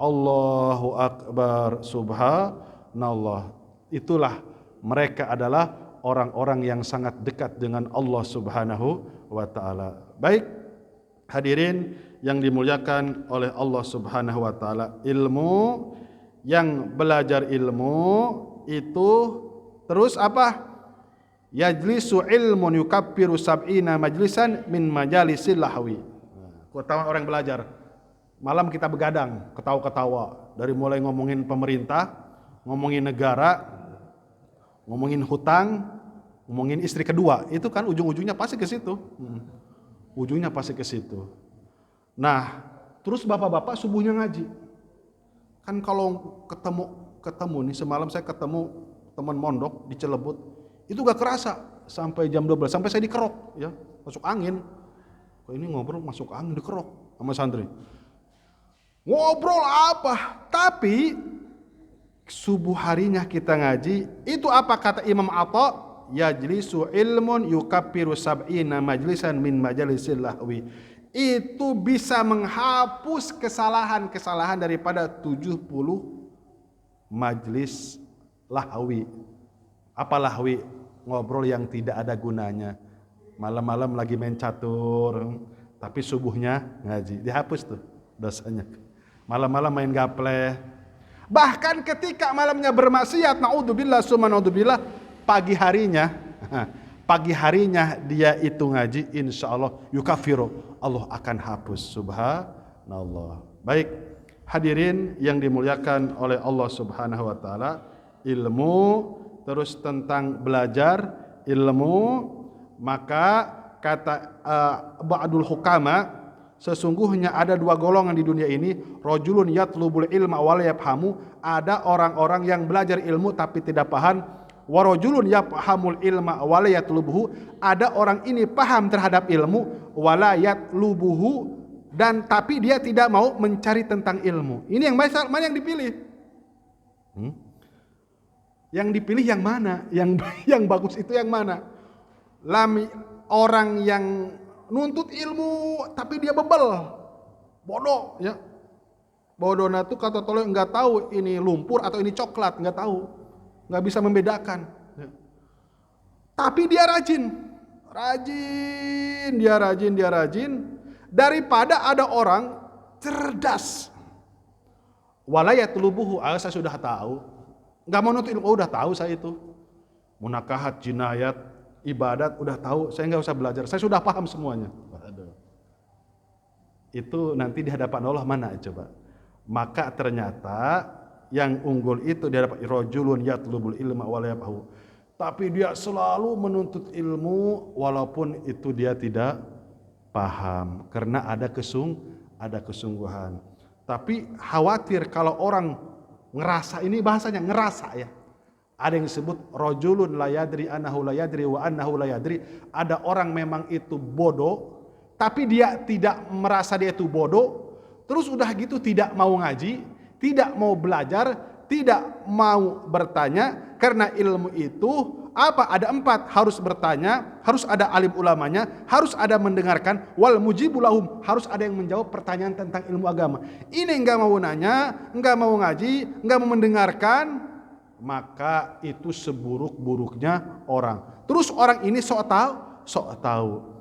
Allahu Akbar, subhanallah. Itulah mereka adalah orang-orang yang sangat dekat dengan Allah Subhanahu wa taala. Baik, hadirin yang dimuliakan oleh Allah Subhanahu wa taala, ilmu, yang belajar ilmu itu terus apa? Yajlisu ilmun yukaffiru sab'ina majlisan min majalisil lahwi. Ketahuan orang belajar. Malam kita begadang, ketawa-ketawa. Dari mulai ngomongin pemerintah, ngomongin negara, ngomongin hutang, ngomongin istri kedua. Itu kan ujung-ujungnya pasti ke situ. Ujungnya pasti ke situ. Nah, terus bapak-bapak subuhnya ngaji. Kan kalau ketemu nih, semalam saya ketemu teman mondok di Cilebut, itu gak kerasa sampai jam 12, sampai saya dikerok ya, masuk angin. Kok ini ngobrol masuk angin, dikerok sama santri. Ngobrol apa? Tapi subuh harinya kita ngaji, itu apa kata Imam Atha? Yajlisu ilmun yukaffiru sab'ina majlisan min majalisil lahwi. Itu bisa menghapus kesalahan-kesalahan daripada 70 majlis lahwi. Apa lahwi? Ngobrol yang tidak ada gunanya. Malam-malam lagi main catur, tapi subuhnya ngaji. Dihapus tuh dosanya. Malam-malam main gaple. Bahkan ketika malamnya bermaksiat, naudzubillah summa naudzubillah, pagi harinya dia itu ngaji, insya Allah yukafiru, Allah akan hapus. Subhanallah. Baik, hadirin yang dimuliakan oleh Allah Subhanahu wa taala, ilmu terus tentang belajar ilmu, maka kata ba'dul hukama, sesungguhnya ada dua golongan di dunia ini, rajulun yatlubul ilma wa la yafhamu, ada orang-orang yang belajar ilmu tapi tidak paham, wa rajulun yafhamul ilma wa la yatlubuhu, ada orang ini paham terhadap ilmu wa la yatlubuhu, dan tapi dia tidak mau mencari tentang ilmu. Ini yang mana yang dipilih? Yang dipilih yang mana? Yang bagus itu yang mana? Orang yang nuntut ilmu tapi dia bebel, bodoh ya. Bodohnya tuh kata tolong nggak tahu ini lumpur atau ini coklat, nggak tahu, nggak bisa membedakan. Ya. Tapi dia rajin, daripada ada orang cerdas. Walayatlubuhu, saya sudah tahu, nggak mau nuntut ilmu, udah tahu saya itu. Munakahat, jinayat, ibadat, udah tahu, saya nggak usah belajar, saya sudah paham semuanya. Waduh. Itu nanti di hadapan Allah mana coba? Maka ternyata yang unggul itu di hadapan rajulun yatlubul ilma wa la yafhamu, tapi dia selalu menuntut ilmu walaupun itu dia tidak paham, karena ada kesungguhan. Tapi khawatir kalau orang ngerasa, ini bahasanya ngerasa ya. Ada yang disebut rajulun la yadri annahu la yadri wa annahu la yadri. Ada orang memang itu bodoh, tapi dia tidak merasa dia itu bodoh. Terus udah gitu tidak mau ngaji, tidak mau belajar, tidak mau bertanya, karena ilmu itu apa? Ada 4, harus bertanya, harus ada alim ulamanya, harus ada mendengarkan, wal mujibulahum, harus ada yang menjawab pertanyaan tentang ilmu agama. Ini enggak mau nanya, enggak mau ngaji, enggak mau mendengarkan, maka itu seburuk-buruknya orang. Terus orang ini sok tahu.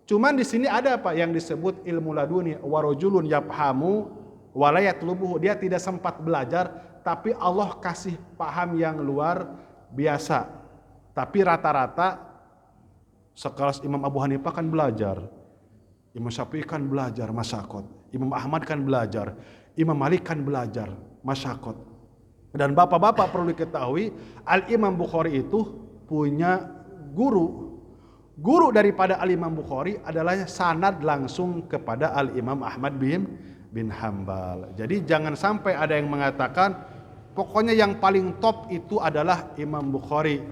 Cuman di sini ada apa yang disebut ilmu laduni, warajulun yafhamu wa la yatlubuhu, dia tidak sempat belajar, tapi Allah kasih paham yang luar biasa. Tapi rata-rata sekelas Imam Abu Hanifah kan belajar, Imam Syafi'i kan belajar masyaqat, Imam Ahmad kan belajar, Imam Malik kan belajar masyaqat. Dan bapak-bapak perlu diketahui, Al-Imam Bukhari itu punya guru. Guru daripada Al-Imam Bukhari adalah sanad langsung kepada Al-Imam Ahmad bin Hambal. Jadi jangan sampai ada yang mengatakan pokoknya yang paling top itu adalah Imam Bukhari.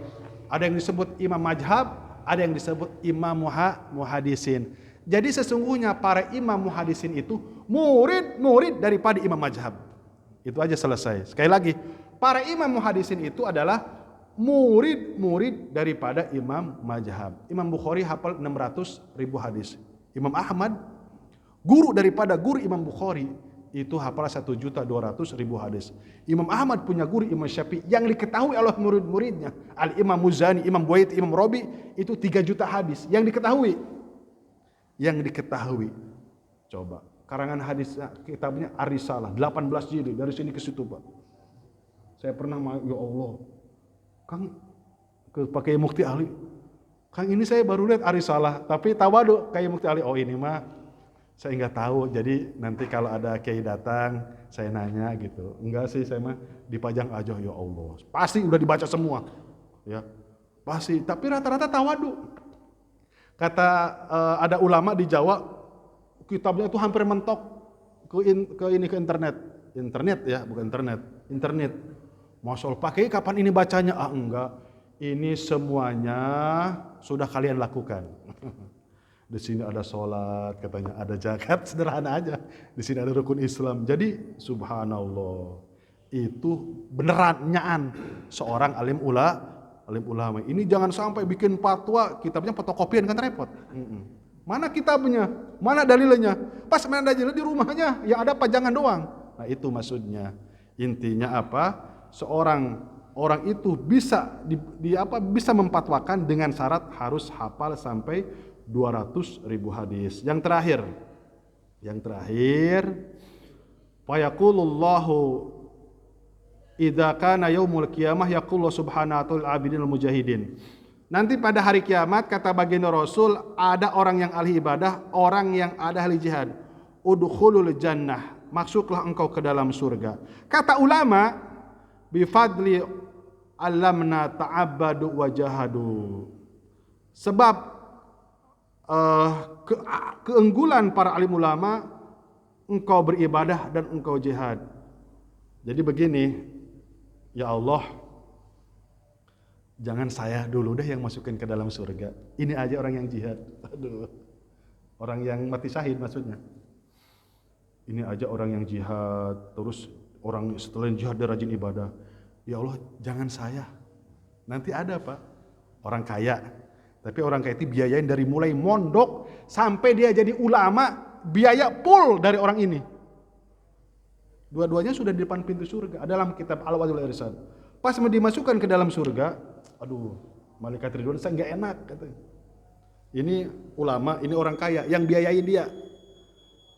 Ada yang disebut imam mazhab, ada yang disebut imam muhadisin. Jadi sesungguhnya para imam muhadisin itu murid daripada imam mazhab. Itu aja selesai. Sekali lagi, para imam muhadisin itu adalah murid daripada imam mazhab. Imam Bukhari hafal 600.000 hadis. Imam Ahmad, guru daripada guru Imam Bukhari, itu hafal 1.200.000 hadis. Imam Ahmad punya guru Imam Syafi'i yang diketahui oleh murid-muridnya, Al-Imam Muzani, Imam Buaiti, Imam Robi, itu 3 juta hadis yang diketahui. Coba, karangan hadis kitabnya Ar-Risalah 18 jilid dari sini ke situ, Pak. Saya pernah, ya Allah, Kang, pakai Mukti Ali. Kang, ini saya baru lihat Ar-Risalah, tapi tawadu kayak Mukti Ali. Oh, ini mah saya nggak tahu. Jadi nanti kalau ada kiai datang, saya nanya gitu. Enggak sih, saya mah dipajang aja. Ya Allah, pasti udah dibaca semua, ya pasti. Tapi rata-rata tawadu. Kata ada ulama di Jawa, kitabnya itu hampir mentok ke internet ya, bukan internet. Masya Allah, pakai kapan ini bacanya? Enggak, ini semuanya sudah kalian lakukan. Di sini ada sholat, katanya ada zakat, sederhana aja. Di sini ada rukun Islam. Jadi subhanallah, Itu beneran nyaan seorang alim ulama. Ini jangan sampai bikin fatwa, kitabnya fotokopian kan repot. Mana kitabnya? Mana dalilnya? Pas mana dalilnya di rumahnya, yang ada pajangan doang. Nah, itu maksudnya. Intinya apa? Orang itu bisa bisa memfatwakan dengan syarat harus hafal sampai 200.000 hadis. Yang terakhir, fayaqulullahu idza kana yaumul qiyamah yaqulu subhanahu abidin mujahidin. Nanti pada hari kiamat kata baginda Rasul, ada orang yang ahli ibadah, orang yang ada ahli jihad. Udkhulul jannah, masuklah engkau ke dalam surga. Kata ulama, bifadli alamna ta'abbadu wa jahadu. Sebab keunggulan para alim ulama, engkau beribadah dan engkau jihad. Jadi begini, ya Allah, jangan saya dulu deh yang masukin ke dalam surga. Ini aja orang yang jihad. Aduh. Orang yang mati syahid maksudnya. Ini aja orang yang jihad, terus orang setelah jihad dia rajin ibadah. Ya Allah, jangan saya. Nanti ada Pak, orang kaya. Tapi orang kaya itu biayain dari mulai mondok sampai dia jadi ulama, biaya full dari orang ini. Dua-duanya sudah di depan pintu surga. Ada dalam kitab Al-Wadul Irsad. Pas mau dimasukkan ke dalam surga, aduh, malaikat Ridwan saya nggak enak katanya. Ini ulama, ini orang kaya yang biayain dia.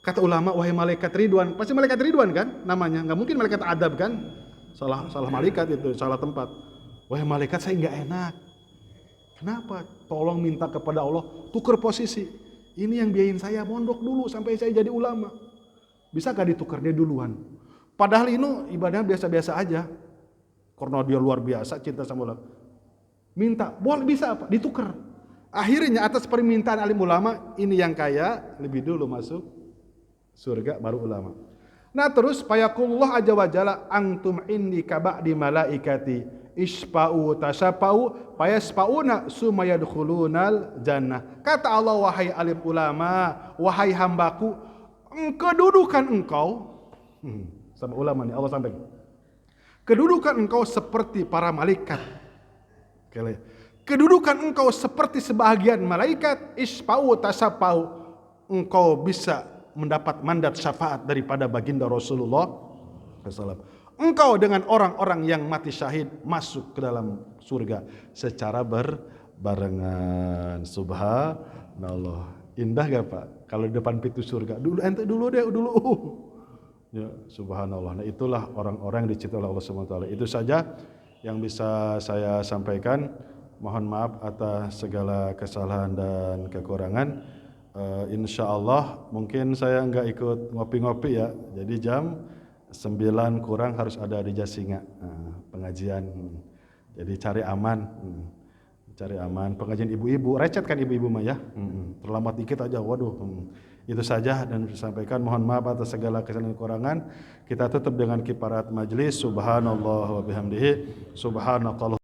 Kata ulama, wahai malaikat Ridwan, pasti malaikat Ridwan kan namanya, nggak mungkin malaikat adab kan? Salah malaikat itu, salah tempat. Wahai malaikat saya nggak enak. Kenapa? Tolong minta kepada Allah, tukar posisi. Ini yang biayain saya mondok dulu sampai saya jadi ulama. Bisa gak ditukar dia duluan? Padahal ini ibadahnya biasa-biasa aja. Karena dia luar biasa cinta sama ulama. Minta, boleh bisa apa? Ditukar. Akhirnya atas permintaan alim ulama, ini yang kaya lebih dulu masuk surga baru ulama. Nah terus payakullah aja wajalla antum indi kaba'di malaikati isfa'u tasafa'u payasfa'una sumayadkhulunal jannah. Kata Allah, wahai alim ulama, wahai hambaku, kedudukan engkau sama ulama nih Allah sampaikan. Kedudukan engkau seperti para malaikat. Kedudukan engkau seperti sebahagian malaikat, isfa'u tasafa'u. Engkau bisa mendapat mandat syafaat daripada baginda Rasulullah SAW. Engkau dengan orang-orang yang mati syahid masuk ke dalam surga secara berbarengan. Subhanallah. Indah gak Pak? Kalau di depan pintu surga. Dulu ente dulu deh, dulu. Ya, subhanallah. Nah, itulah orang-orang yang dicintai oleh Allah SWT. Itu saja yang bisa saya sampaikan. Mohon maaf atas segala kesalahan dan kekurangan. Insya Allah mungkin saya nggak ikut ngopi-ngopi ya. Jadi jam 9 kurang harus ada di Jasinga pengajian. Jadi cari aman. Pengajian ibu-ibu, recet kan ibu-ibu mah ya. Terlambat dikit aja, waduh. Itu saja dan disampaikan. Mohon maaf atas segala kesalahan dan kekurangan. Kita tutup dengan kiparat majlis. Subhanallah wa bihamdihi. Subhanakallah.